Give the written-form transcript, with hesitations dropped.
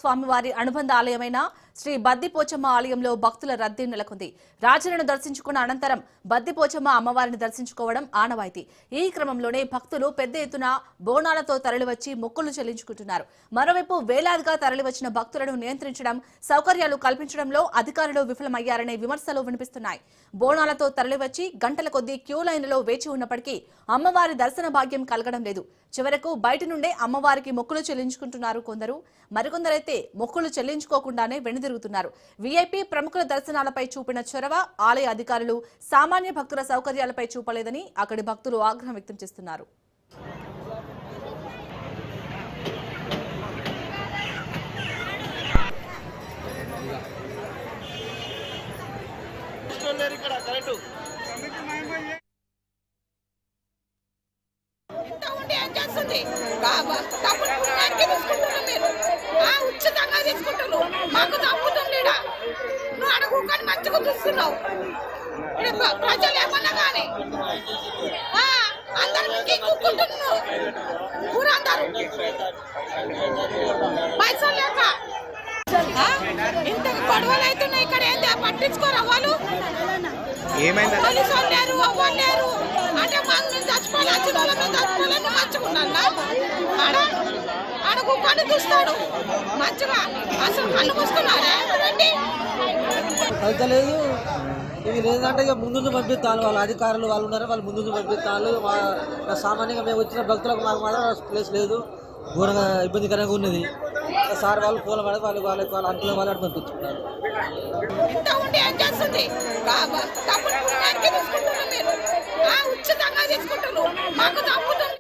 స్వామివారి అనుబంధ ఆలయమైన శ్రీ బద్దిపోచమ్మ ఆలయంలో భక్తుల రద్దీ నెలకొంది. రాజులను దర్శించుకున్న అనంతరం బద్దిపోచమ్మ అమ్మవారిని దర్శించుకోవడం ఆనవాయితీ. ఈ క్రమంలోనే భక్తులు పెద్ద ఎత్తున బోనాలతో తరలివచ్చి మొక్కులు చెల్లించుకుంటున్నారు. మరోవైపు వేలాదిగా తరలివచ్చిన భక్తులను నియంత్రించడం, సౌకర్యాలు కల్పించడంలో అధికారులు విఫలమయ్యారనే విమర్శలు వినిపిస్తున్నాయి. బోనాలతో తరలివచ్చి గంటల కొద్దీ క్యూ లైన్లలో వేచి ఉన్నప్పటికీ అమ్మవారి దర్శన భాగ్యం కలగడం లేదు. చివరకు బయట నుండే అమ్మవారికి మొక్కులు చెల్లించుకుంటున్నారు కొందరు. మరికొందరైతే మొక్కులు చెల్లించుకోకుండానే వెనుదిరుగుతున్నారు. వీఐపీ ప్రముఖుల దర్శనాలపై చూపిన చొరవ ఆలయ అధికారులు సామాన్య భక్తుల సౌకర్యాలపై చూపలేదని అక్కడి భక్తులు ఆగ్రహం వ్యక్తం చేస్తున్నారు. ఉచితంగా తీసుకుంటున్నావు, మాకు తప్పుతుండేడా నువ్వు అడుగుకొని మంచిగా చూస్తున్నావు. ప్రజలు ఏమన్నా కానీ అందరికి కూకుంటున్నావు, ఊరందరూ పైసలు లేక ఇంత గొడవలు అవుతున్నాయి. ఇక్కడ ఏంటి పట్టించుకోరా వాళ్ళు? పోలీసు వాళ్ళు లేరు, అవ్వరు లేరు అంటే మాకు మేము చచ్చిపోవాలి, వచ్చిన వాళ్ళ మేము చచ్చిపోవాలని మంచిగా ఉన్నా అడుగు పని చూస్తాడు మంచిగా. అసలు కళ్ళు మూసుకున్నారా లేదు. ఇవి లేదంటే ఇక ముందు పంపిస్తాను. వాళ్ళ అధికారులు వాళ్ళు ఉన్నారు, వాళ్ళు ముందు పంపిస్తాను. సామాన్యంగా మేము వచ్చిన భక్తులకు మాకు మాత్రం ప్లేస్ లేదు, ఘోరంగా ఇబ్బందికరంగా ఉన్నది. సార్ వాళ్ళు పూల పడి వాళ్ళ అంటున్న వాళ్ళు పంపిస్తున్నారు. ఉచితంగా తీసుకుంటున్నారు, మాకు తప్పుతుంది.